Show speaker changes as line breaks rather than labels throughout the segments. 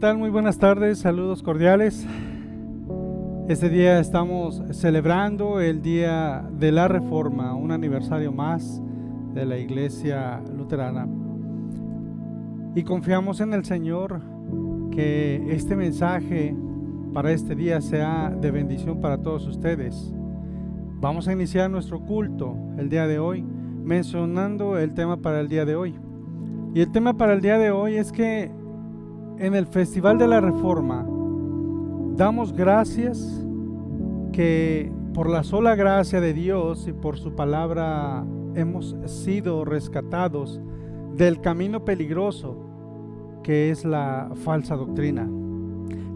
tal? Muy buenas tardes, saludos cordiales. Este día estamos celebrando el Día de la Reforma, un aniversario más de la Iglesia Luterana. Y confiamos en el Señor que este mensaje para este día sea de bendición para todos ustedes. Vamos a iniciar nuestro culto el día de hoy mencionando el tema para el día de hoy. Y el tema para el día de hoy es que en el Festival de la Reforma damos gracias que por la sola gracia de Dios y por su palabra hemos sido rescatados del camino peligroso que es la falsa doctrina.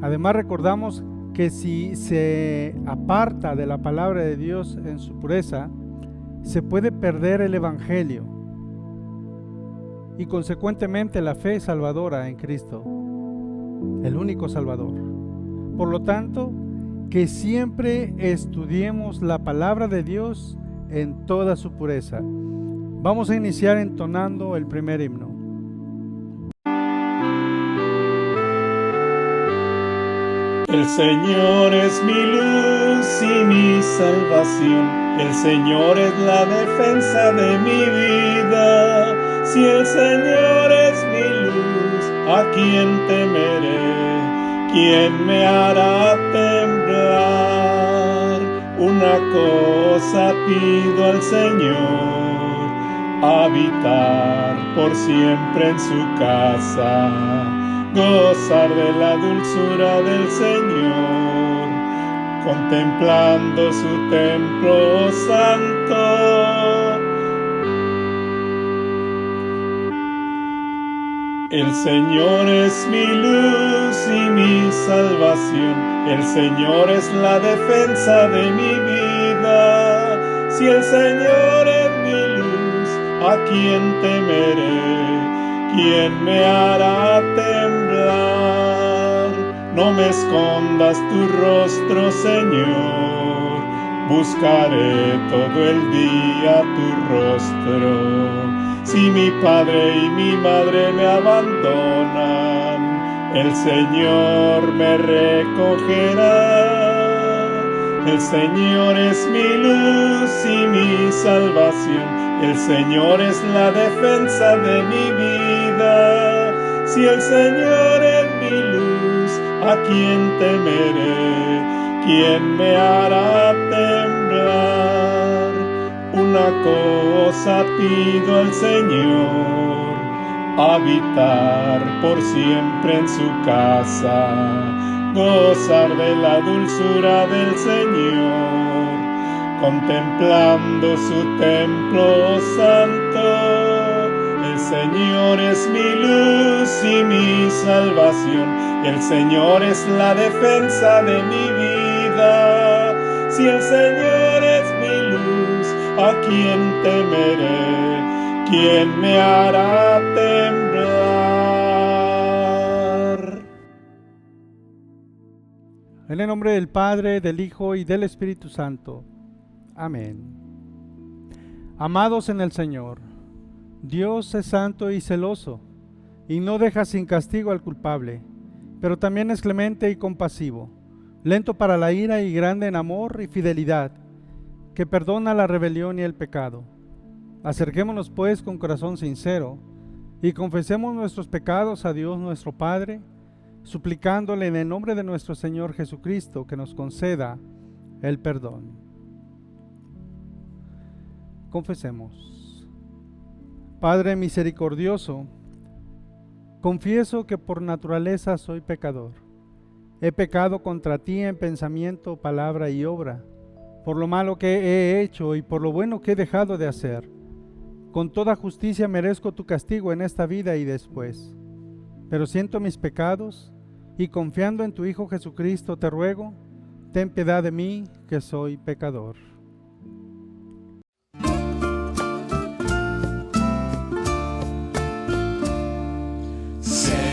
Además recordamos que si se aparta de la palabra de Dios en su pureza, se puede perder el Evangelio y consecuentemente la fe salvadora en Cristo, el único Salvador. Por lo tanto, que siempre estudiemos la palabra de Dios en toda su pureza. Vamos a iniciar entonando el primer himno.
El Señor es mi luz y mi salvación, el Señor es la defensa de mi vida. Si el Señor es mi luz, ¿a quién temeré? ¿Quién me hará temblar? Una cosa pido al Señor, habitar por siempre en su casa, gozar de la dulzura del Señor, contemplando su templo santo. El Señor es mi luz y mi salvación, el Señor es la defensa de mi vida. Si el Señor es mi luz, ¿a quién temeré? ¿Quién me hará temblar? No me escondas tu rostro, Señor, buscaré todo el día tu rostro. Si mi padre y mi madre me abandonan, el Señor me recogerá. El Señor es mi luz y mi salvación, el Señor es la defensa de mi vida. Si el Señor es mi luz, ¿a quién temeré? ¿Quién me hará temblar? Una cosa pido al Señor, habitar por siempre en su casa, gozar de la dulzura del Señor, contemplando su templo santo. El Señor es mi luz y mi salvación, el Señor es la defensa de mi vida. Si el Señor es mi luz, ¿a quién temeré? ¿Quién me hará temblar?
En el nombre del Padre, del Hijo y del Espíritu Santo. Amén. Amados en el Señor, Dios es santo y celoso, y no deja sin castigo al culpable, pero también es clemente y compasivo, lento para la ira y grande en amor y fidelidad, que perdona la rebelión y el pecado. Acerquémonos pues con corazón sincero, y confesemos nuestros pecados a Dios nuestro Padre, suplicándole en el nombre de nuestro Señor Jesucristo que nos conceda el perdón. Confesemos. Padre misericordioso, confieso que por naturaleza soy pecador. He pecado contra ti en pensamiento, palabra y obra, por lo malo que he hecho y por lo bueno que he dejado de hacer. Con toda justicia merezco tu castigo en esta vida y después. Pero siento mis pecados y confiando en tu Hijo Jesucristo te ruego, ten piedad de mí que soy pecador.
Señor,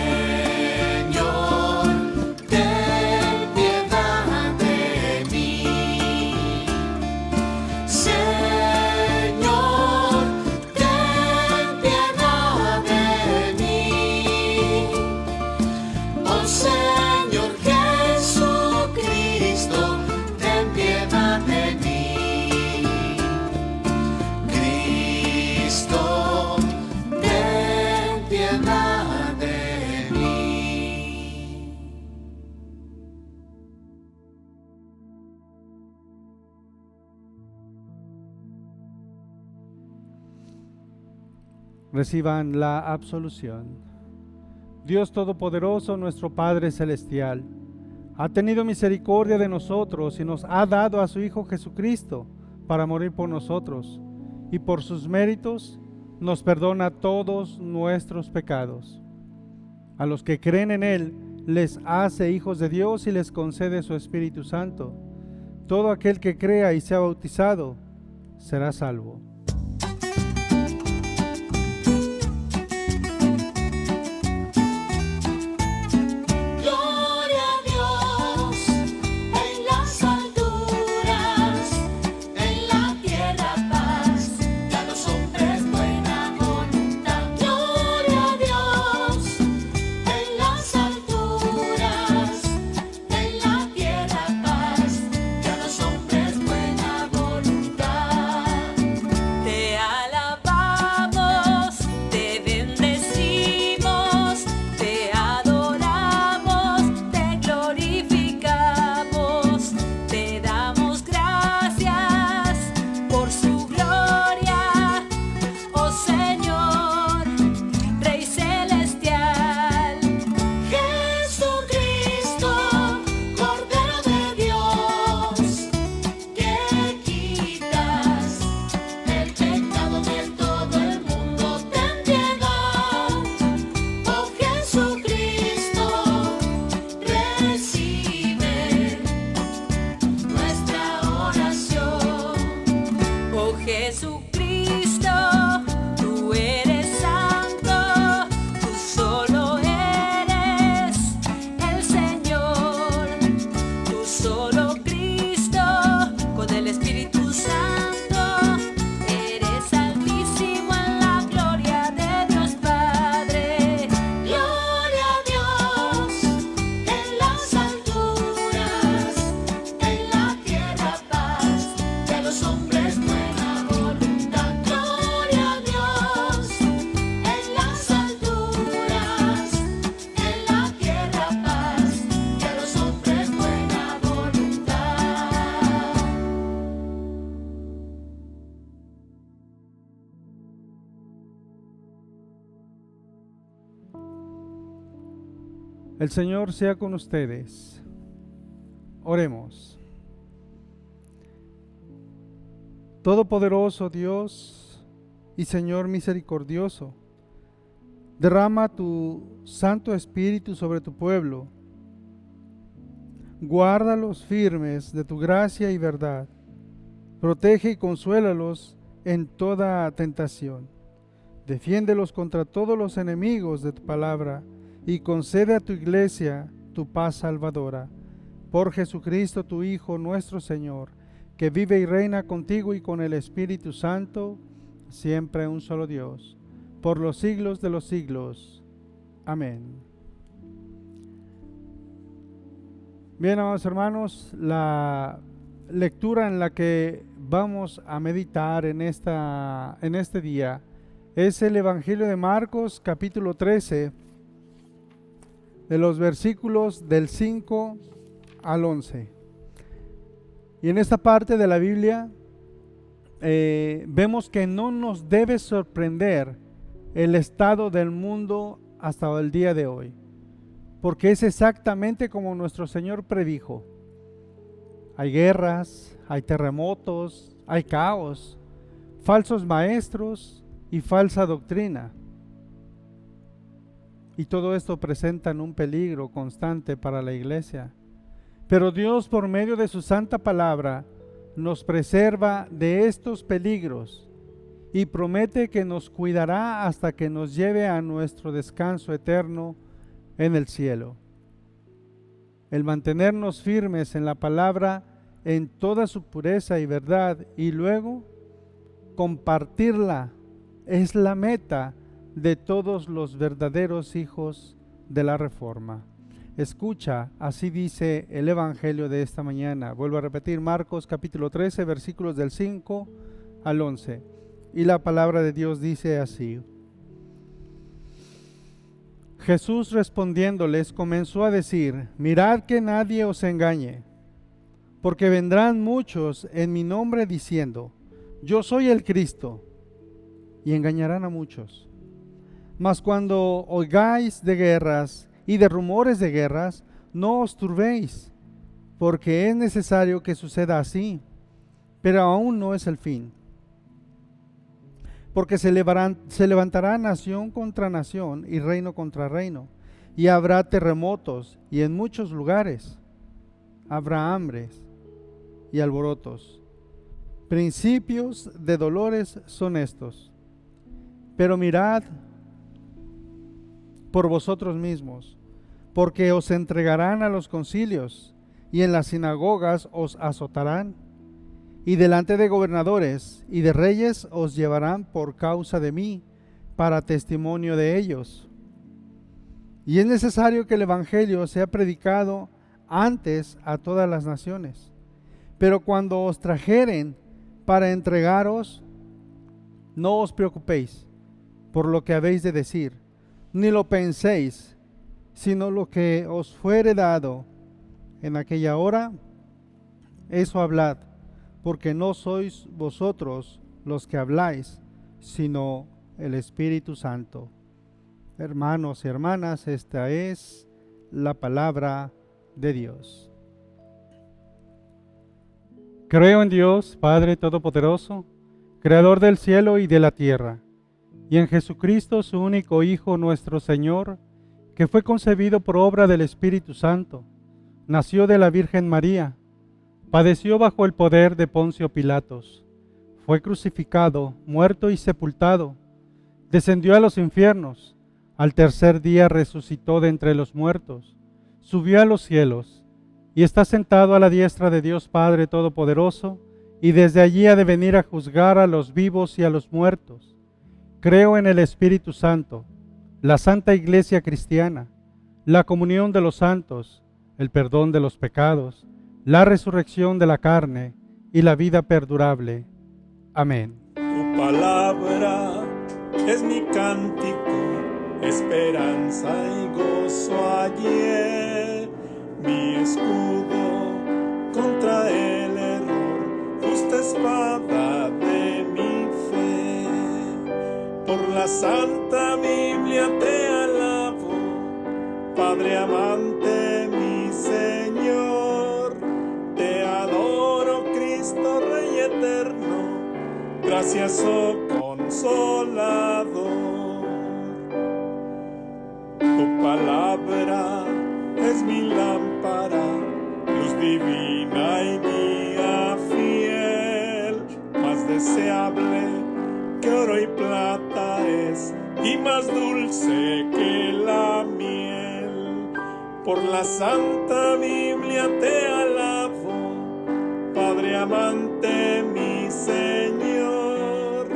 reciban la absolución. Dios Todopoderoso, nuestro Padre Celestial, ha tenido misericordia de nosotros y nos ha dado a su Hijo Jesucristo para morir por nosotros, y por sus méritos nos perdona todos nuestros pecados. A los que creen en Él, les hace hijos de Dios y les concede su Espíritu Santo. Todo aquel que crea y sea bautizado será salvo. El Señor sea con ustedes. Oremos. Todopoderoso Dios y Señor misericordioso, derrama tu Santo Espíritu sobre tu pueblo. Guárdalos firmes de tu gracia y verdad. Protege y consuélalos en toda tentación. Defiéndelos contra todos los enemigos de tu palabra y concede a tu iglesia tu paz salvadora. Por Jesucristo tu Hijo nuestro Señor, que vive y reina contigo y con el Espíritu Santo, siempre un solo Dios, por los siglos de los siglos. Amén. Bien, amados hermanos, la lectura en la que vamos a meditar en este día es el Evangelio de Marcos, capítulo 13, de los versículos del 5 al 11. Y en esta parte de la Biblia vemos que no nos debe sorprender el estado del mundo hasta el día de hoy, porque es exactamente como nuestro Señor predijo. Hay guerras, hay terremotos, hay caos, falsos maestros y falsa doctrina. Y todo esto presentan un peligro constante para la iglesia. Pero Dios, por medio de su santa palabra, nos preserva de estos peligros y promete que nos cuidará hasta que nos lleve a nuestro descanso eterno en el cielo. El mantenernos firmes en la palabra en toda su pureza y verdad y luego compartirla es la meta de todos los verdaderos hijos de la Reforma. Escucha, así dice el Evangelio de esta mañana. Vuelvo a repetir, Marcos capítulo 13, versículos del 5 al 11. Y la palabra de Dios dice así: Jesús respondiéndoles comenzó a decir: mirad que nadie os engañe, porque vendrán muchos en mi nombre diciendo: yo soy el Cristo, y engañarán a muchos. Mas cuando oigáis de guerras y de rumores de guerras, no os turbéis, porque es necesario que suceda así, pero aún no es el fin. Porque se levantará nación contra nación y reino contra reino, y habrá terremotos, y en muchos lugares habrá hambres y alborotos. Principios de dolores son estos. Pero mirad por vosotros mismos, porque os entregarán a los concilios, y en las sinagogas os azotarán, y delante de gobernadores y de reyes os llevarán por causa de mí, para testimonio de ellos. Y es necesario que el Evangelio sea predicado antes a todas las naciones. Pero cuando os trajeren para entregaros, no os preocupéis por lo que habéis de decir, ni lo penséis, sino lo que os fuere dado en aquella hora, eso hablad, porque no sois vosotros los que habláis, sino el Espíritu Santo. Hermanos y hermanas, esta es la palabra de Dios. Creo en Dios, Padre Todopoderoso, Creador del cielo y de la tierra, y en Jesucristo, su único Hijo, nuestro Señor, que fue concebido por obra del Espíritu Santo, nació de la Virgen María, padeció bajo el poder de Poncio Pilatos, fue crucificado, muerto y sepultado, descendió a los infiernos, al tercer día resucitó de entre los muertos, subió a los cielos, y está sentado a la diestra de Dios Padre Todopoderoso, y desde allí ha de venir a juzgar a los vivos y a los muertos. Creo en el Espíritu Santo, la Santa Iglesia Cristiana, la comunión de los santos, el perdón de los pecados, la resurrección de la carne y la vida perdurable. Amén.
Tu palabra es mi cántico, esperanza y gozo ayer, mi escudo contra el error, justa espada de mi fe. Por la Santa Biblia te alabo, Padre amante, mi Señor. Te adoro, Cristo Rey eterno, gracias, oh Consolador. Tu palabra es mi lámpara, luz divina y guía fiel, más deseable que oro y plata es, y más dulce que la miel. Por la Santa Biblia te alabo, Padre amante, mi Señor.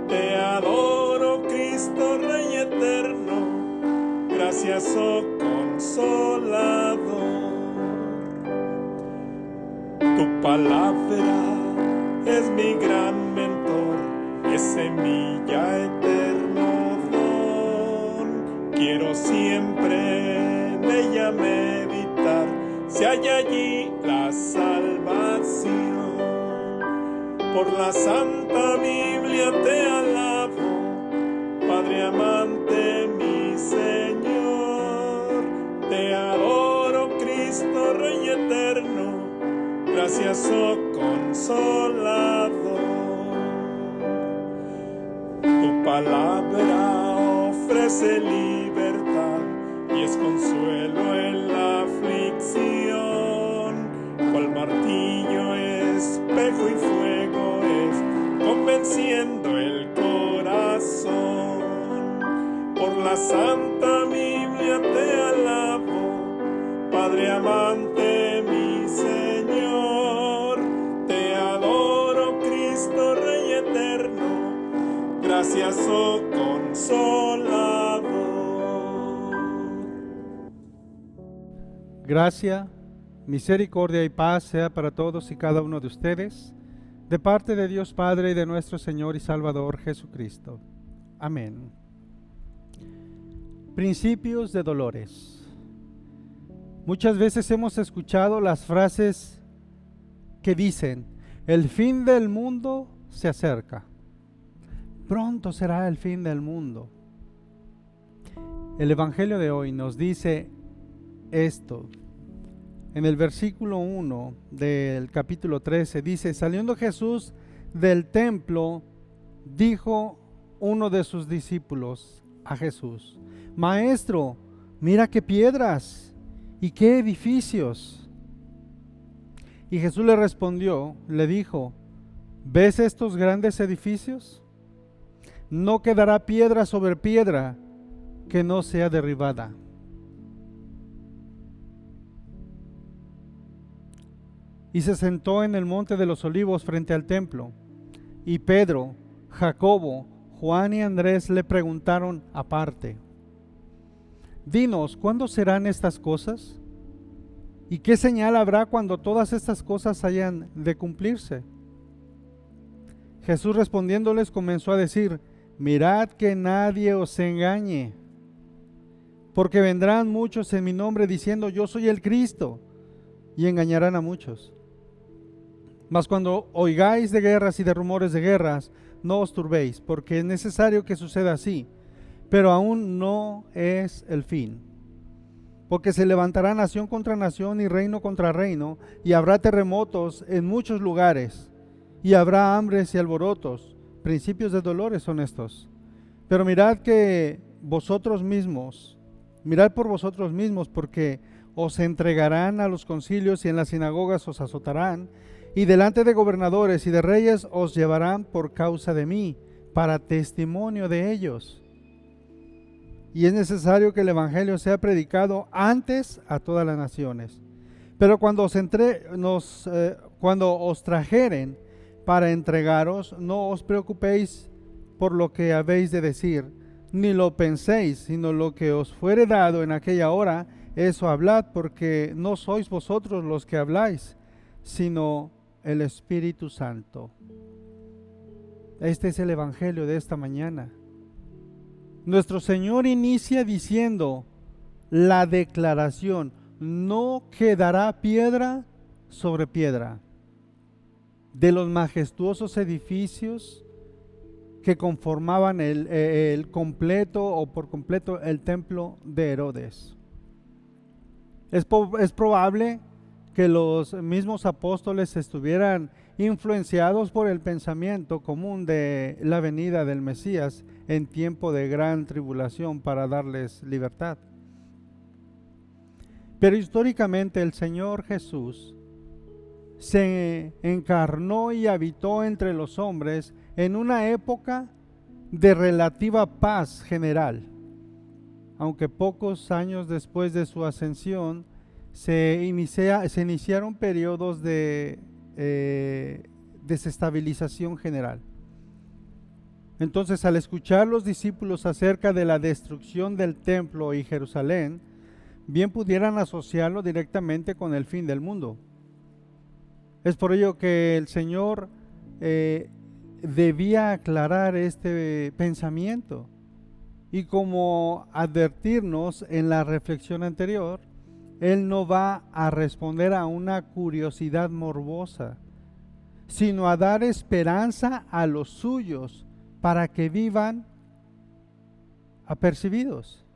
Te adoro, Cristo Rey eterno, gracias, oh Consolador. Tu palabra es mi gran mentor, es semilla eterno don. Quiero siempre en ella meditar, si hay allí la salvación. Por la Santa Biblia te alabo, Padre amante, mi Señor. Te adoro, Cristo Rey eterno, gracias, oh Consolador. Tu palabra ofrece libertad y es consuelo en la aflicción. Cual martillo, espejo y fuego es, convenciendo el corazón. Por la Santa Biblia te alabo, Padre amante, mi Señor. Te adoro, Cristo Rey eterno, gracias, oh Consolador.
Gracia, misericordia y paz sea para todos y cada uno de ustedes, de parte de Dios Padre y de nuestro Señor y Salvador Jesucristo. Amén. Principios de dolores. Muchas veces hemos escuchado las frases que dicen: el fin del mundo se acerca. Pronto será el fin del mundo. El Evangelio de hoy nos dice esto. En el versículo 1 del capítulo 13 dice: saliendo Jesús del templo, dijo uno de sus discípulos a Jesús: Maestro, mira qué piedras y qué edificios. Y Jesús le respondió, le dijo: ¿ves estos grandes edificios? No quedará piedra sobre piedra que no sea derribada. Y se sentó en el monte de los olivos frente al templo. Y Pedro, Jacobo, Juan y Andrés le preguntaron aparte: dinos, ¿cuándo serán estas cosas? ¿Y qué señal habrá cuando todas estas cosas hayan de cumplirse? Jesús respondiéndoles comenzó a decir: mirad que nadie os engañe, porque vendrán muchos en mi nombre diciendo: yo soy el Cristo, y engañarán a muchos. Mas cuando oigáis de guerras y de rumores de guerras, no os turbéis, porque es necesario que suceda así, pero aún no es el fin. Porque se levantará nación contra nación y reino contra reino, y habrá terremotos en muchos lugares, y habrá hambres y alborotos. Principios de dolores son estos. Pero mirad por vosotros mismos, porque os entregarán a los concilios y en las sinagogas os azotarán, y delante de gobernadores y de reyes os llevarán por causa de mí, para testimonio de ellos. Y es necesario que el evangelio sea predicado antes a todas las naciones. Pero cuando os trajeren para entregaros, no os preocupéis por lo que habéis de decir, ni lo penséis, sino lo que os fuere dado en aquella hora, eso hablad, porque no sois vosotros los que habláis, sino el Espíritu Santo. Este es el evangelio de esta mañana. Nuestro Señor inicia diciendo la declaración: no quedará piedra sobre piedra. De los majestuosos edificios que conformaban el completo o por completo el templo de Herodes. Es probable que los mismos apóstoles estuvieran influenciados por el pensamiento común de la venida del Mesías en tiempo de gran tribulación para darles libertad. Pero históricamente el Señor Jesús se encarnó y habitó entre los hombres en una época de relativa paz general, aunque pocos años después de su ascensión se iniciaron periodos de desestabilización general. Entonces, al escuchar los discípulos acerca de la destrucción del templo y Jerusalén, bien pudieran asociarlo directamente con el fin del mundo. Es por ello que el Señor debía aclarar este pensamiento y, como advertirnos en la reflexión anterior, Él no va a responder a una curiosidad morbosa, sino a dar esperanza a los suyos para que vivan apercibidos.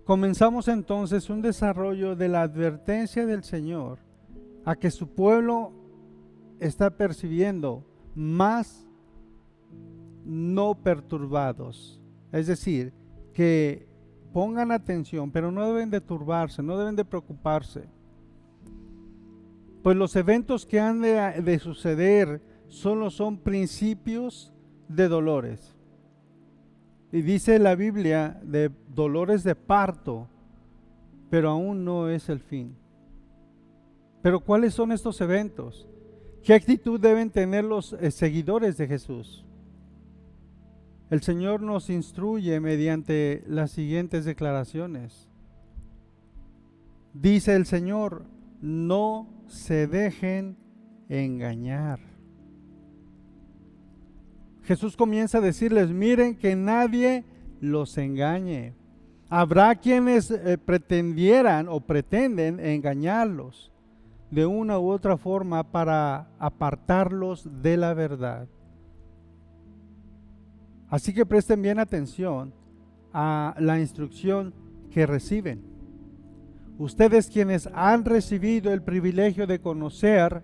Comenzamos entonces un desarrollo de la advertencia del Señor a que su pueblo está percibiendo, más no perturbados. Es decir, que pongan atención, pero no deben de turbarse, no deben de preocuparse. Pues los eventos que han de suceder solo son principios de dolores. Y dice la Biblia de dolores de parto, pero aún no es el fin. Pero ¿cuáles son estos eventos? ¿Qué actitud deben tener los seguidores de Jesús? El Señor nos instruye mediante las siguientes declaraciones. Dice el Señor: no se dejen engañar. Jesús comienza a decirles: miren que nadie los engañe. Habrá quienes pretendieran o pretenden engañarlos de una u otra forma para apartarlos de la verdad. Así que presten bien atención a la instrucción que reciben. Ustedes quienes han recibido el privilegio de conocer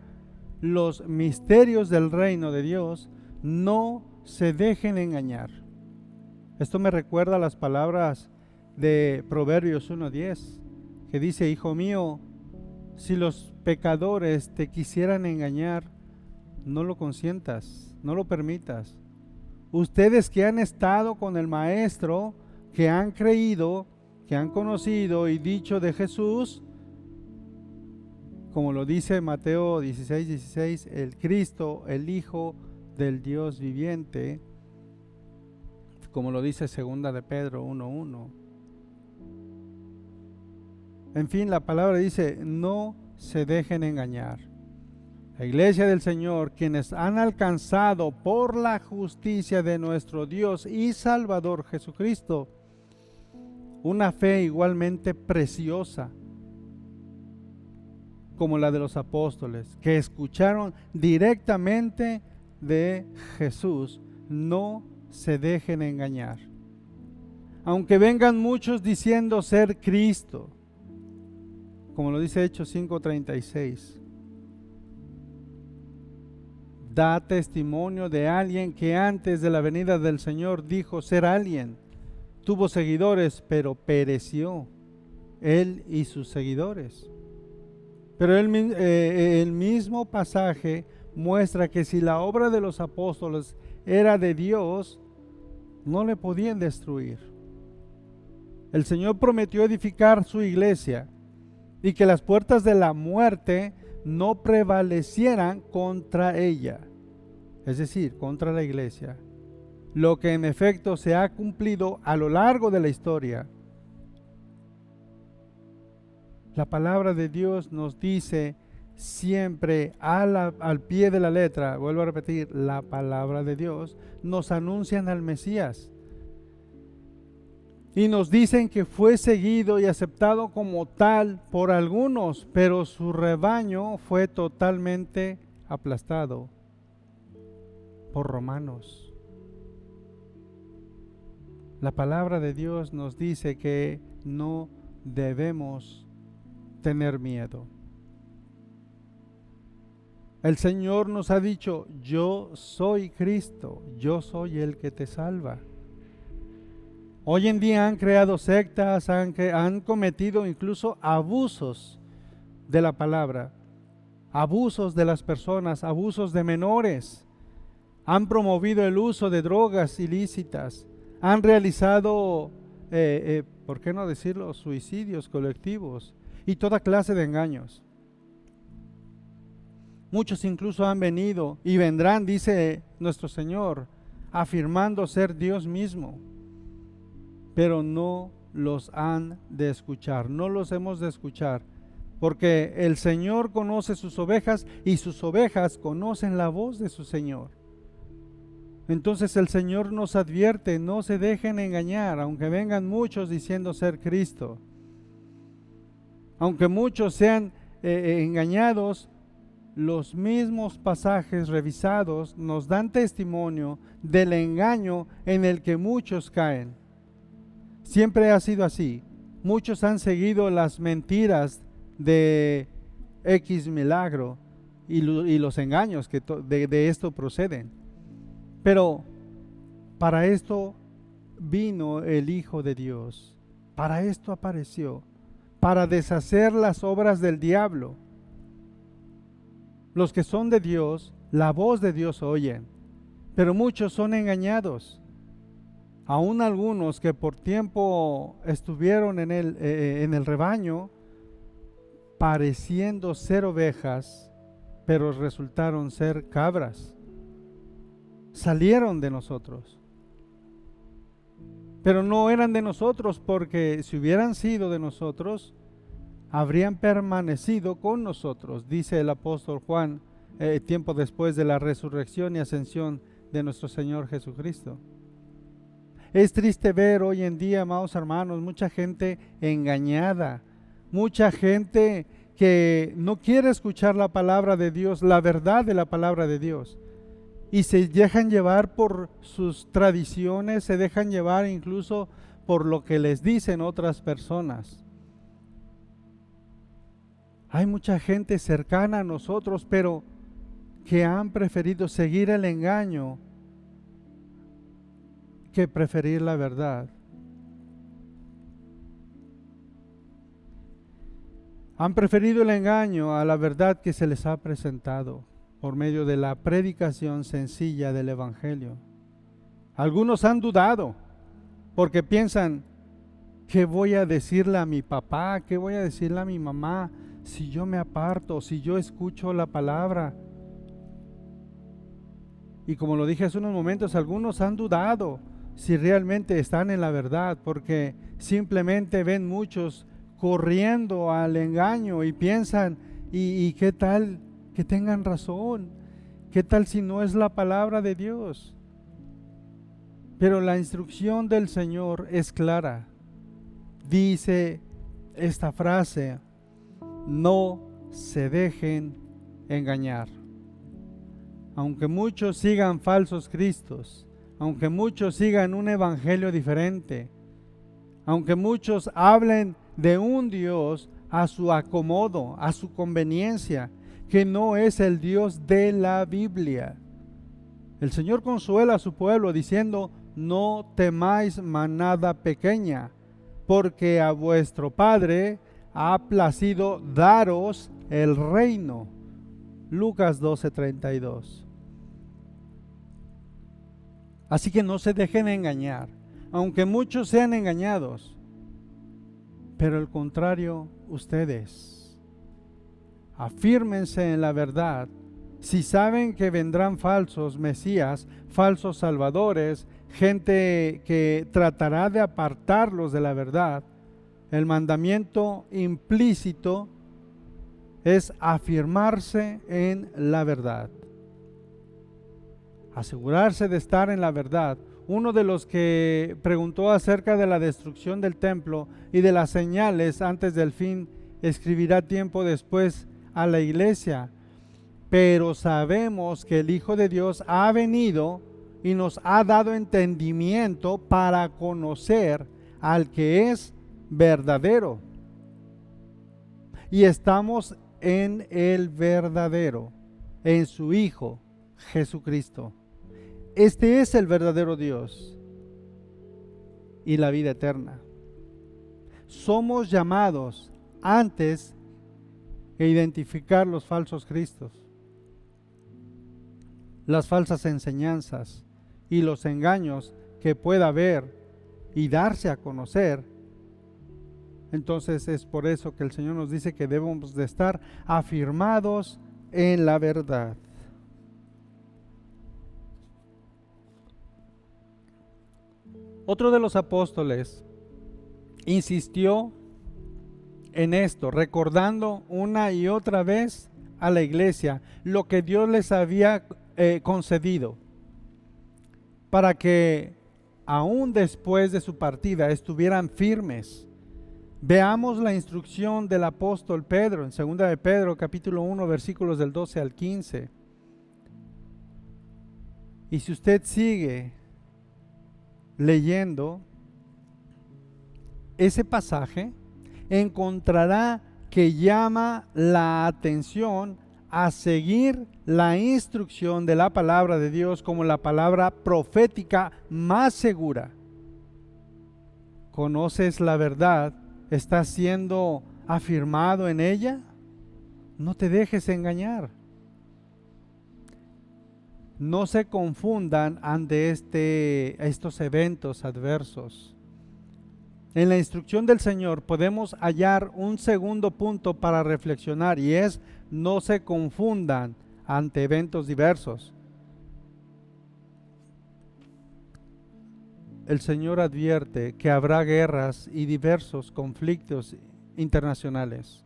los misterios del reino de Dios, no se dejen engañar. Esto me recuerda a las palabras de Proverbios 1:10, que dice: hijo mío, si los pecadores te quisieran engañar, no lo consientas, no lo permitas. Ustedes que han estado con el Maestro, que han creído, que han conocido y dicho de Jesús, como lo dice Mateo 16:16, el Cristo, el Hijo del Dios viviente, como lo dice 2 de Pedro 1:1. En fin, la palabra dice: no se dejen engañar. La iglesia del Señor, quienes han alcanzado por la justicia de nuestro Dios y Salvador Jesucristo una fe igualmente preciosa como la de los apóstoles, que escucharon directamente de Jesús, no se dejen engañar. Aunque vengan muchos diciendo ser Cristo, como lo dice Hechos 5:36, da testimonio de alguien que antes de la venida del Señor dijo ser alguien, tuvo seguidores, pero pereció, él y sus seguidores. Pero el mismo pasaje muestra que si la obra de los apóstoles era de Dios, no le podían destruir. El Señor prometió edificar su iglesia y que las puertas de la muerte no prevalecieran contra ella, es decir, contra la iglesia, lo que en efecto se ha cumplido a lo largo de la historia. La palabra de Dios nos dice siempre al pie de la letra, vuelvo a repetir, la palabra de Dios nos anuncian al Mesías y nos dicen que fue seguido y aceptado como tal por algunos, pero su rebaño fue totalmente aplastado por romanos. La palabra de Dios nos dice que no debemos tener miedo. El Señor nos ha dicho: yo soy Cristo, yo soy el que te salva. Hoy en día han creado sectas, han cometido incluso abusos de la palabra, abusos de las personas, abusos de menores. Han promovido el uso de drogas ilícitas, han realizado, ¿por qué no decirlo?, suicidios colectivos y toda clase de engaños. Muchos incluso han venido y vendrán, dice nuestro Señor, afirmando ser Dios mismo, pero no los han de escuchar, no los hemos de escuchar, porque el Señor conoce sus ovejas y sus ovejas conocen la voz de su Señor. Entonces el Señor nos advierte: no se dejen engañar, aunque vengan muchos diciendo ser Cristo. Aunque muchos sean engañados, los mismos pasajes revisados nos dan testimonio del engaño en el que muchos caen. Siempre ha sido así. Muchos han seguido las mentiras de X milagro y los engaños que de esto proceden. Pero para esto vino el Hijo de Dios, para esto apareció, para deshacer las obras del diablo. Los que son de Dios, la voz de Dios oyen, pero muchos son engañados. Aún algunos que por tiempo estuvieron en el rebaño, pareciendo ser ovejas, pero resultaron ser cabras. Salieron de nosotros, pero no eran de nosotros, porque si hubieran sido de nosotros, habrían permanecido con nosotros, dice el apóstol Juan, tiempo después de la resurrección y ascensión de nuestro Señor Jesucristo. Es triste ver hoy en día, amados hermanos, mucha gente engañada, mucha gente que no quiere escuchar la palabra de Dios, la verdad de la palabra de Dios, y se dejan llevar por sus tradiciones, se dejan llevar incluso por lo que les dicen otras personas. Hay mucha gente cercana a nosotros, pero que han preferido seguir el engaño que preferir la verdad. Han preferido el engaño a la verdad que se les ha presentado por medio de la predicación sencilla del Evangelio. Algunos han dudado porque piensan, ¿qué voy a decirle a mi papá? ¿Qué voy a decirle a mi mamá si yo me aparto, si yo escucho la palabra? Y como lo dije hace unos momentos, algunos han dudado si realmente están en la verdad, porque simplemente ven muchos corriendo al engaño y piensan, ¿y qué tal que tengan razón? ¿Qué tal si no es la palabra de Dios? Pero la instrucción del Señor es clara. Dice esta frase: no se dejen engañar. Aunque muchos sigan falsos cristos, aunque muchos sigan un evangelio diferente, aunque muchos hablen de un Dios a su acomodo, a su conveniencia, que no es el Dios de la Biblia. El Señor consuela a su pueblo diciendo: no temáis manada pequeña, porque a vuestro Padre ha placido daros el reino. Lucas 12:32. Así que no se dejen engañar, aunque muchos sean engañados, pero al contrario, ustedes afírmense en la verdad. Si saben que vendrán falsos mesías, falsos salvadores, gente que tratará de apartarlos de la verdad, el mandamiento implícito es afirmarse en la verdad, asegurarse de estar en la verdad. Uno de los que preguntó acerca de la destrucción del templo y de las señales antes del fin, escribirá tiempo después a la iglesia: pero sabemos que el Hijo de Dios ha venido y nos ha dado entendimiento para conocer al que es verdadero. Y estamos en el verdadero, en su Hijo Jesucristo. Este es el verdadero Dios y la vida eterna. Somos llamados antes de identificar los falsos cristos, las falsas enseñanzas y los engaños que pueda haber y darse a conocer. Entonces es por eso que el Señor nos dice que debemos de estar afirmados en la verdad. Otro de los apóstoles insistió en esto, recordando una y otra vez a la iglesia lo que Dios les había concedido, para que aún después de su partida estuvieran firmes. Veamos la instrucción del apóstol Pedro en 2 de Pedro capítulo 1 versículos del 12 al 15. Y si usted sigue leyendo ese pasaje, encontrará que llama la atención a seguir la instrucción de la palabra de Dios como la palabra profética más segura. ¿Conoces la verdad? ¿Estás siendo afirmado en ella? No te dejes engañar. No se confundan ante estos eventos adversos. En la instrucción del Señor podemos hallar un segundo punto para reflexionar, y es: no se confundan ante eventos diversos. El Señor advierte que habrá guerras y diversos conflictos internacionales.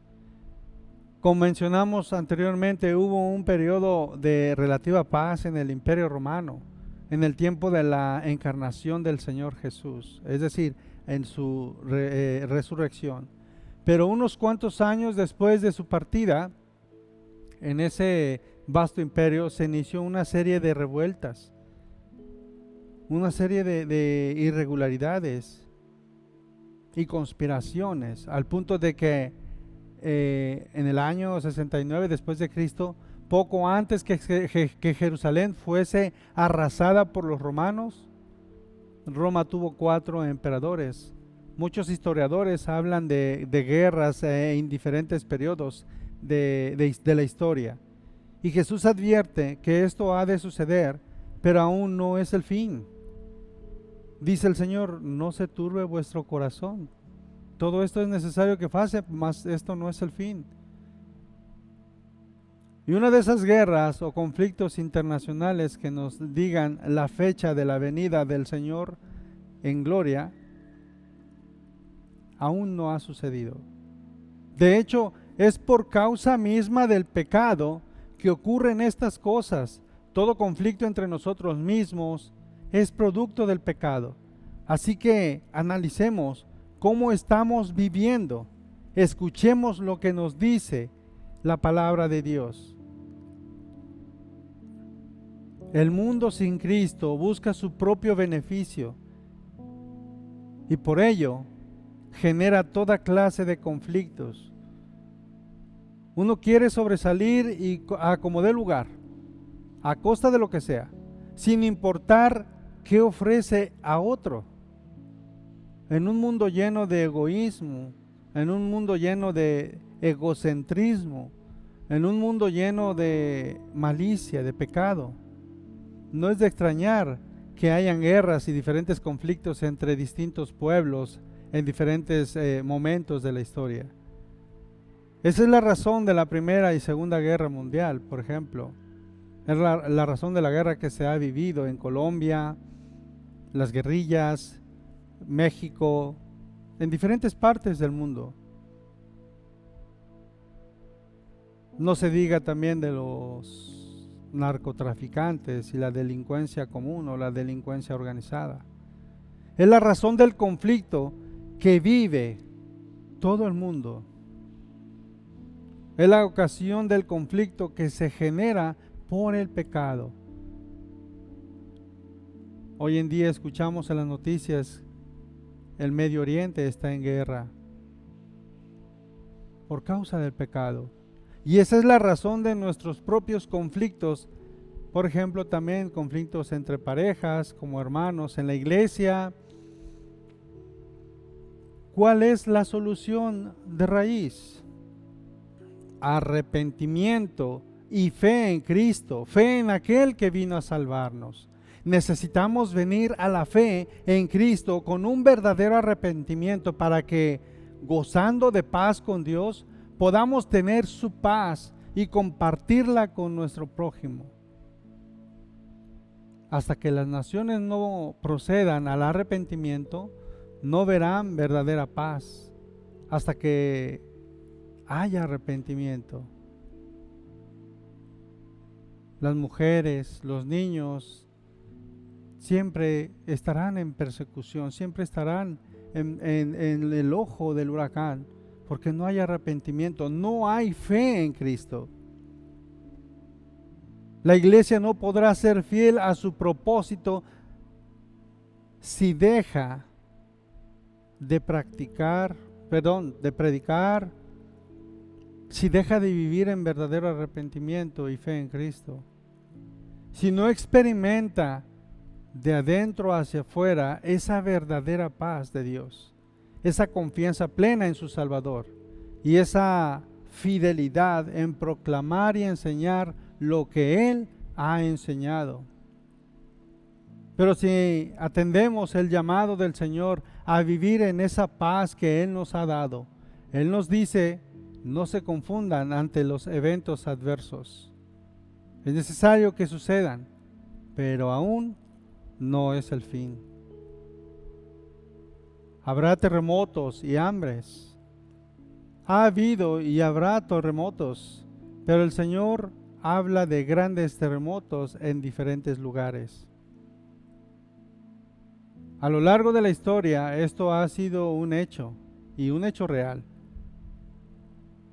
Como mencionamos anteriormente, hubo un periodo de relativa paz en el Imperio Romano, en el tiempo de la encarnación del Señor Jesús, es decir, en su resurrección. Pero unos cuantos años después de su partida, en ese vasto imperio se inició una serie de revueltas, una serie de irregularidades, y conspiraciones, al punto de que en el año 69 después de Cristo, poco antes que Jerusalén fuese arrasada por los romanos, Roma tuvo 4 emperadores. Muchos historiadores hablan de guerras en diferentes periodos de la historia. Y Jesús advierte que esto ha de suceder, pero aún no es el fin. Dice el Señor, no se turbe vuestro corazón. Todo esto es necesario que pase, mas esto no es el fin. Y una de esas guerras o conflictos internacionales que nos digan la fecha de la venida del Señor en gloria, aún no ha sucedido. De hecho, es por causa misma del pecado que ocurren estas cosas. Todo conflicto entre nosotros mismos es producto del pecado. Así que analicemos cómo estamos viviendo. Escuchemos lo que nos dice la palabra de Dios. El mundo sin Cristo busca su propio beneficio y por ello genera toda clase de conflictos. Uno quiere sobresalir y a como dé lugar, a costa de lo que sea, sin importar qué ofrece a otro. En un mundo lleno de egoísmo, en un mundo lleno de egocentrismo, en un mundo lleno de malicia, de pecado, no es de extrañar que hayan guerras y diferentes conflictos entre distintos pueblos en diferentes momentos de la historia. Esa es la razón de la Primera y Segunda Guerra Mundial, por ejemplo. Es la razón de la guerra que se ha vivido en Colombia, las guerrillas, México, en diferentes partes del mundo. No se diga también de los narcotraficantes y la delincuencia común o la delincuencia organizada. Es la razón del conflicto que vive todo el mundo. Es la ocasión del conflicto que se genera por el pecado. Hoy en día escuchamos en las noticias, el Medio Oriente está en guerra por causa del pecado. Y esa es la razón de nuestros propios conflictos. Por ejemplo, también conflictos entre parejas, como hermanos, en la iglesia. ¿Cuál es la solución de raíz? Arrepentimiento y fe en Cristo, fe en aquel que vino a salvarnos. Necesitamos venir a la fe en Cristo con un verdadero arrepentimiento para que, gozando de paz con Dios, podamos tener su paz y compartirla con nuestro prójimo. Hasta que las naciones no procedan al arrepentimiento, no verán verdadera paz. Hasta que haya arrepentimiento. Las mujeres, los niños, siempre estarán en persecución, siempre estarán en el ojo del huracán, porque no hay arrepentimiento, no hay fe en Cristo. La iglesia no podrá ser fiel a su propósito si deja de predicar, si deja de vivir en verdadero arrepentimiento y fe en Cristo. Si no experimenta de adentro hacia afuera esa verdadera paz de Dios, esa confianza plena en su Salvador y esa fidelidad en proclamar y enseñar lo que Él ha enseñado. Pero si atendemos el llamado del Señor a vivir en esa paz que Él nos ha dado, Él nos dice, no se confundan ante los eventos adversos. Es necesario que sucedan, pero aún no es el fin. Habrá terremotos y hambres. Ha habido y habrá terremotos, pero el Señor habla de grandes terremotos en diferentes lugares. A lo largo de la historia, esto ha sido un hecho, y un hecho real,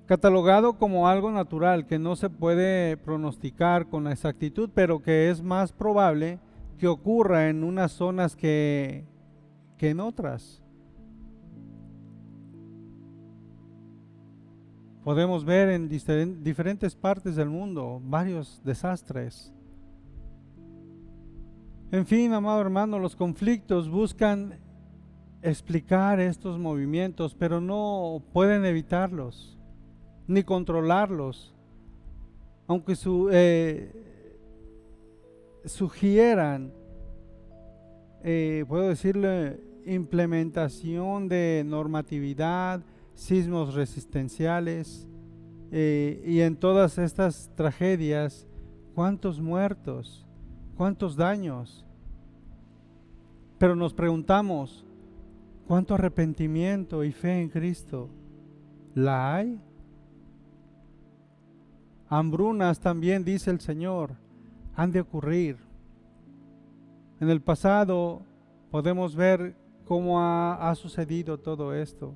catalogado como algo natural que no se puede pronosticar con exactitud, pero que es más probable que ocurra en unas zonas que en otras. Podemos ver en diferentes partes del mundo varios desastres. En fin, amado hermano, los conflictos buscan explicar estos movimientos, pero no pueden evitarlos, ni controlarlos, aunque sugieran, puedo decirle, implementación de normatividad, sismos resistenciales, y en todas estas tragedias, ¿cuántos muertos? ¿Cuántos daños? Pero nos preguntamos, ¿cuánto arrepentimiento y fe en Cristo la hay? Hambrunas también, dice el Señor, han de ocurrir. En el pasado podemos ver cómo ha sucedido todo esto.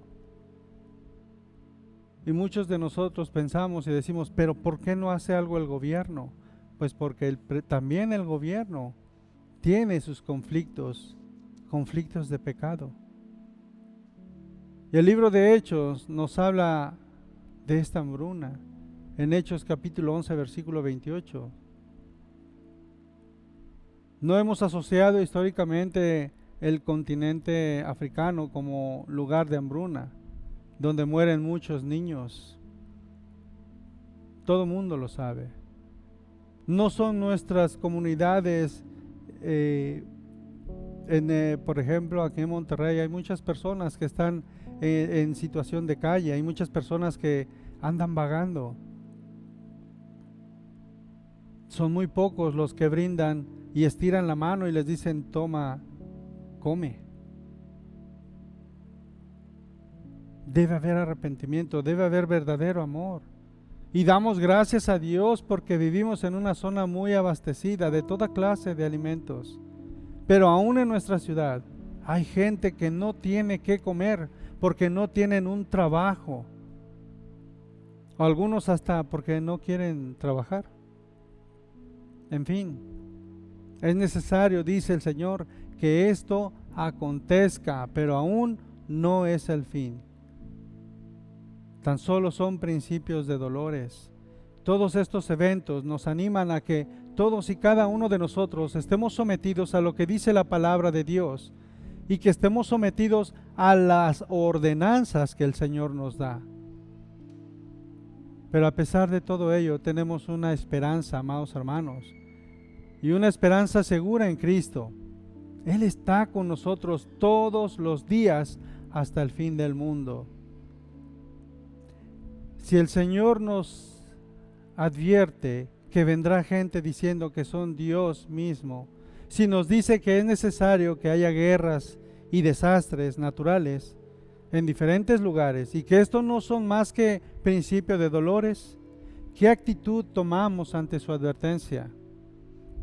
Y muchos de nosotros pensamos y decimos, pero ¿por qué no hace algo el gobierno? Pues porque también el gobierno tiene sus conflictos de pecado. Y el libro de Hechos nos habla de esta hambruna, en Hechos capítulo 11, versículo 28. No hemos asociado históricamente el continente africano como lugar de hambruna, donde mueren muchos niños. Todo el mundo lo sabe. No son nuestras comunidades, por ejemplo, aquí en Monterrey hay muchas personas que están en situación de calle, hay muchas personas que andan vagando. Son muy pocos los que brindan y estiran la mano y les dicen, toma, come. Debe haber arrepentimiento, debe haber verdadero amor. Y damos gracias a Dios porque vivimos en una zona muy abastecida de toda clase de alimentos. Pero aún en nuestra ciudad hay gente que no tiene qué comer porque no tienen un trabajo. O algunos hasta porque no quieren trabajar. En fin, es necesario, dice el Señor, que esto acontezca, pero aún no es el fin. Tan solo son principios de dolores. Todos estos eventos nos animan a que todos y cada uno de nosotros estemos sometidos a lo que dice la palabra de Dios y que estemos sometidos a las ordenanzas que el Señor nos da. Pero a pesar de todo ello, tenemos una esperanza, amados hermanos, y una esperanza segura en Cristo. Él está con nosotros todos los días hasta el fin del mundo. Si el Señor nos advierte que vendrá gente diciendo que son Dios mismo, si nos dice que es necesario que haya guerras y desastres naturales en diferentes lugares y que estos no son más que principio de dolores, ¿qué actitud tomamos ante su advertencia?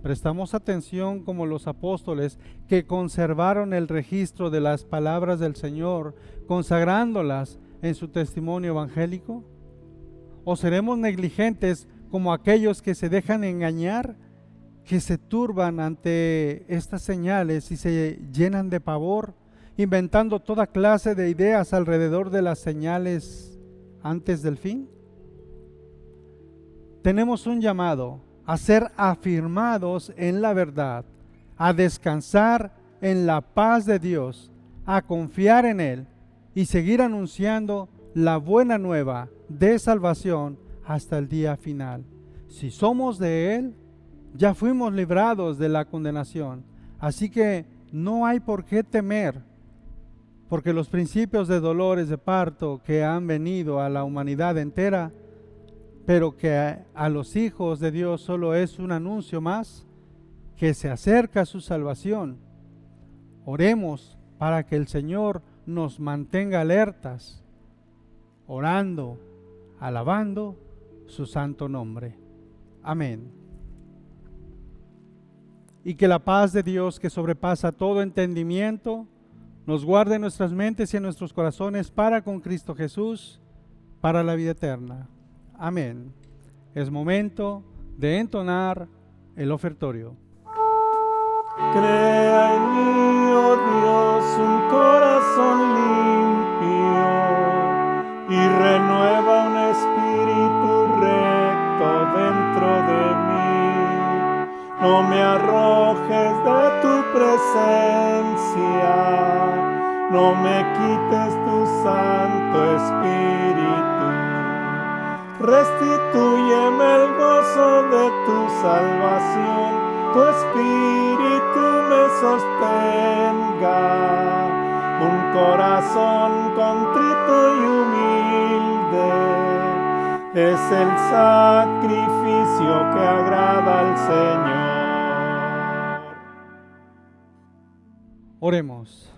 ¿Prestamos atención como los apóstoles que conservaron el registro de las palabras del Señor, consagrándolas en su testimonio evangélico? ¿O seremos negligentes como aquellos que se dejan engañar, que se turban ante estas señales y se llenan de pavor, inventando toda clase de ideas alrededor de las señales antes del fin? Tenemos un llamado a ser afirmados en la verdad, a descansar en la paz de Dios, a confiar en Él y seguir anunciando la buena nueva de salvación hasta el día final. Si somos de Él, ya fuimos librados de la condenación, así que no hay por qué temer, porque los principios de dolores de parto que han venido a la humanidad entera, pero que a los hijos de Dios solo es un anuncio más, que se acerca a su salvación. Oremos para que el Señor nos mantenga alertas, orando, alabando su santo nombre. Amén. Y que la paz de Dios, que sobrepasa todo entendimiento, nos guarde en nuestras mentes y en nuestros corazones para con Cristo Jesús, para la vida eterna. Amén. Es momento de entonar el ofertorio.
Crea en mí, oh Dios, un corazón limpio y renueva un espíritu no me arrojes de tu presencia, no me quites tu Santo Espíritu. Restitúyeme el gozo de tu salvación, tu Espíritu me sostenga. Un corazón contrito y humilde es el sacrificio que agrada al Señor.
Oremos.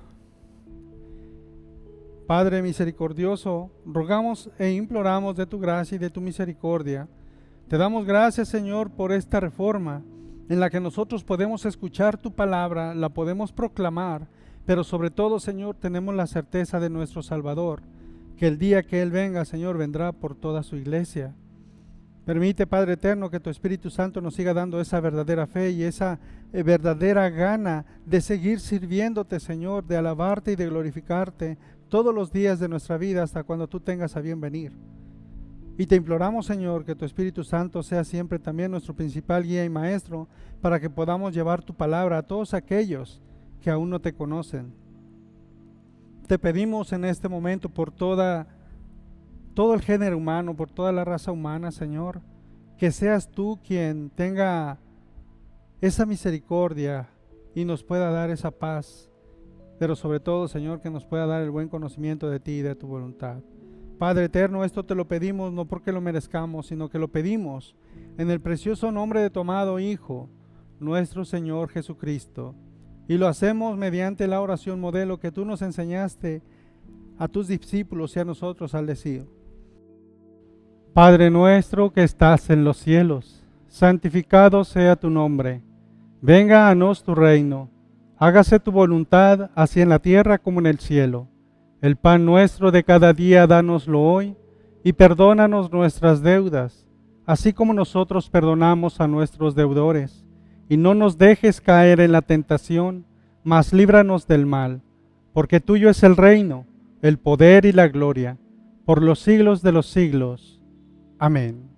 Padre misericordioso, rogamos e imploramos de tu gracia y de tu misericordia. Te damos gracias, Señor, por esta reforma en la que nosotros podemos escuchar tu palabra, la podemos proclamar, pero sobre todo, Señor, tenemos la certeza de nuestro Salvador, que el día que Él venga, Señor, vendrá por toda su iglesia. Permite, Padre eterno, que tu Espíritu Santo nos siga dando esa verdadera fe y esa verdadera gana de seguir sirviéndote, Señor, de alabarte y de glorificarte todos los días de nuestra vida hasta cuando tú tengas a bien venir. Y te imploramos, Señor, que tu Espíritu Santo sea siempre también nuestro principal guía y maestro para que podamos llevar tu palabra a todos aquellos que aún no te conocen. Te pedimos en este momento por todo el género humano, por toda la raza humana, Señor, que seas tú quien tenga esa misericordia y nos pueda dar esa paz, pero sobre todo, Señor, que nos pueda dar el buen conocimiento de ti y de tu voluntad. Padre eterno, esto te lo pedimos no porque lo merezcamos, sino que lo pedimos en el precioso nombre de tu amado Hijo, nuestro Señor Jesucristo. Y lo hacemos mediante la oración modelo que tú nos enseñaste a tus discípulos y a nosotros al decir: Padre nuestro que estás en los cielos, santificado sea tu nombre. Venga a nos tu reino. Hágase tu voluntad, así en la tierra como en el cielo. El pan nuestro de cada día dánoslo hoy, y perdónanos nuestras deudas, así como nosotros perdonamos a nuestros deudores. Y no nos dejes caer en la tentación, mas líbranos del mal, porque tuyo es el reino, el poder y la gloria, por los siglos de los siglos. Amén.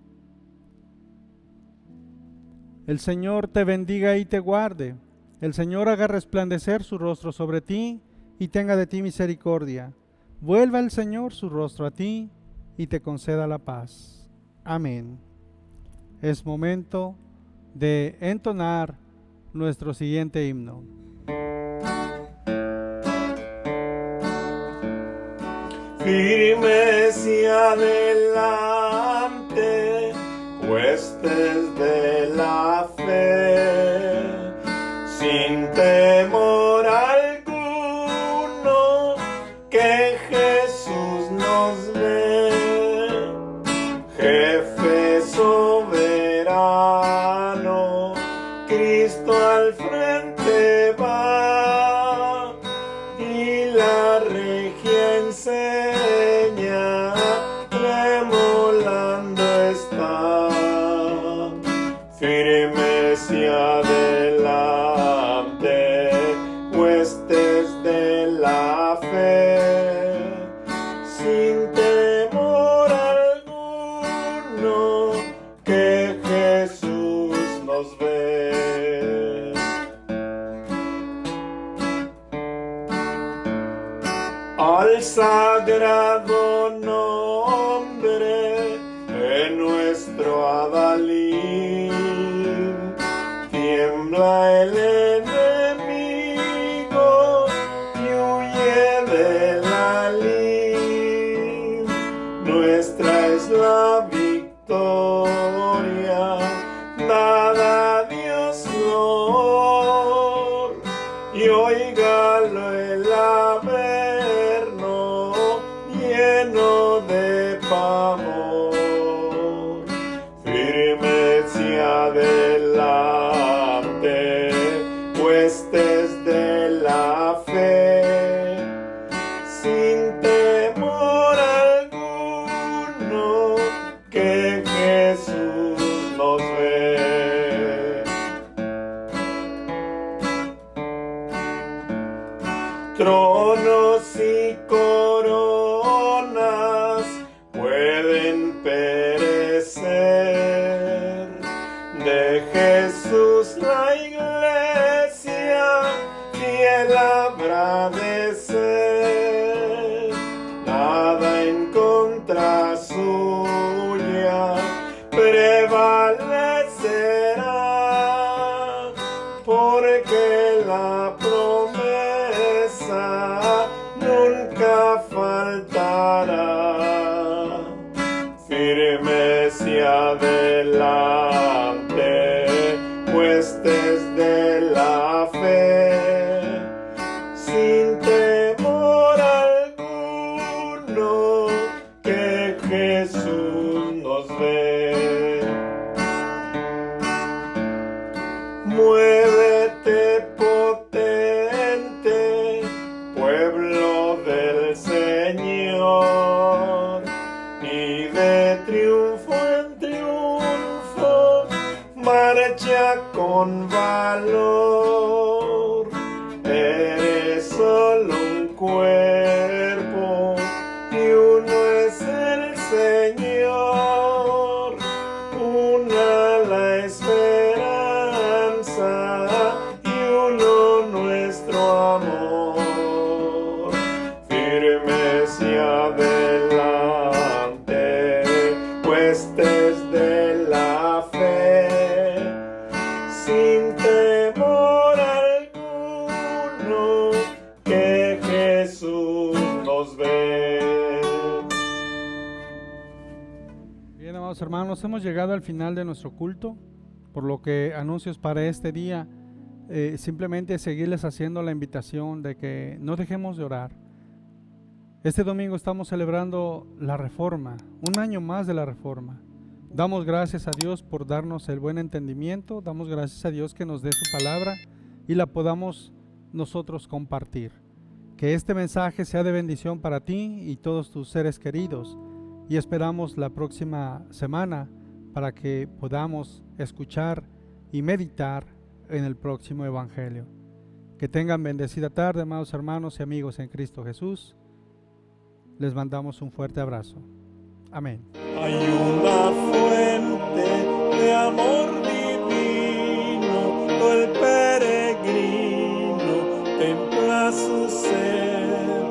El Señor te bendiga y te guarde. El Señor haga resplandecer su rostro sobre ti y tenga de ti misericordia. Vuelva el Señor su rostro a ti y te conceda la paz. Amén. Es momento de entonar nuestro siguiente himno.
Firmes y adelante, huestes de la fe, sin temor alguno, que Jesús nos ve, jefe soberano, Cristo al frente va, y la regia enseña, tremolando está, firmes y adelante, huestes de la fe, sin temor alguno, que Jesús nos ve. Al sagrado nombre de nuestro adalid, tiembla el enemigo y huye de la lid. Nuestra es la victoria, dada a Dios Lord, y óigalo el averno, y en Jesús la iglesia fiel habrá de ser, nada en contra suya prevalecerá, porque la promesa nunca faltará. Firmes y adelante, huestes de la fe, sin temor alguno, que Jesús nos ve. Muévete potente, pueblo del Señor, y de triunfo en triunfo marcha con valor. Eres solo un cuerpo y uno es el Señor, una la esperanza y uno nuestro amor. Firmes y adelante, huestes de la fe, sin temor alguno, que Jesús nos ve.
Bien, amados hermanos, hemos llegado al final de nuestro culto, por lo que anuncios para este día, simplemente seguirles haciendo la invitación de que no dejemos de orar. Este domingo estamos celebrando la Reforma, un año más de la Reforma. Damos gracias a Dios por darnos el buen entendimiento, damos gracias a Dios que nos dé su palabra y la podamos nosotros compartir. Que este mensaje sea de bendición para ti y todos tus seres queridos, y esperamos la próxima semana para que podamos escuchar y meditar en el próximo Evangelio. Que tengan bendecida tarde, amados hermanos y amigos en Cristo Jesús. Les mandamos un fuerte abrazo. Amén.
Hay una fuente de amor divino, todo el peregrino templa su ser,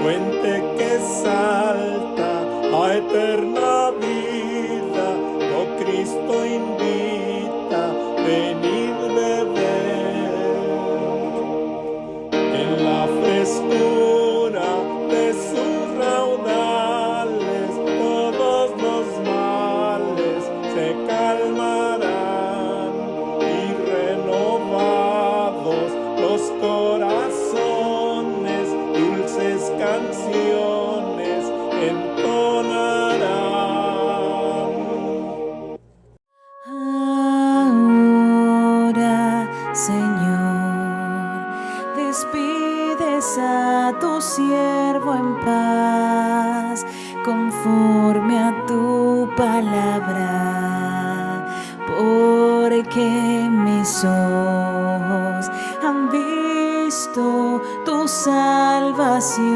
fuente que salta a eterna vida, oh Cristo invita, venid beber. En la frescura de sus raudales todos los males se calmarán, y renovados los corazones dulces canciones entonarán.
Ahora, Señor, despides a tu siervo en paz, conforme a tu palabra, porque mis ojos han visto tu salvación,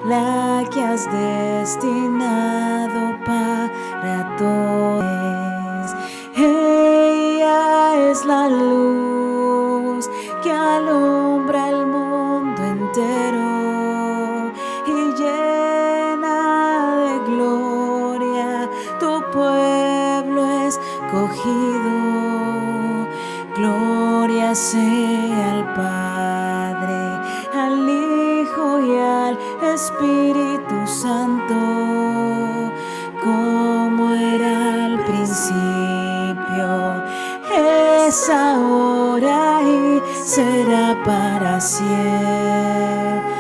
la que has destinado para todos. Ella es la luz que alumbra el mundo entero y llena de gloria tu pueblo escogido. Gloria sea al Padre, al Hijo y al Espíritu Santo, como era al principio, es ahora y será para siempre.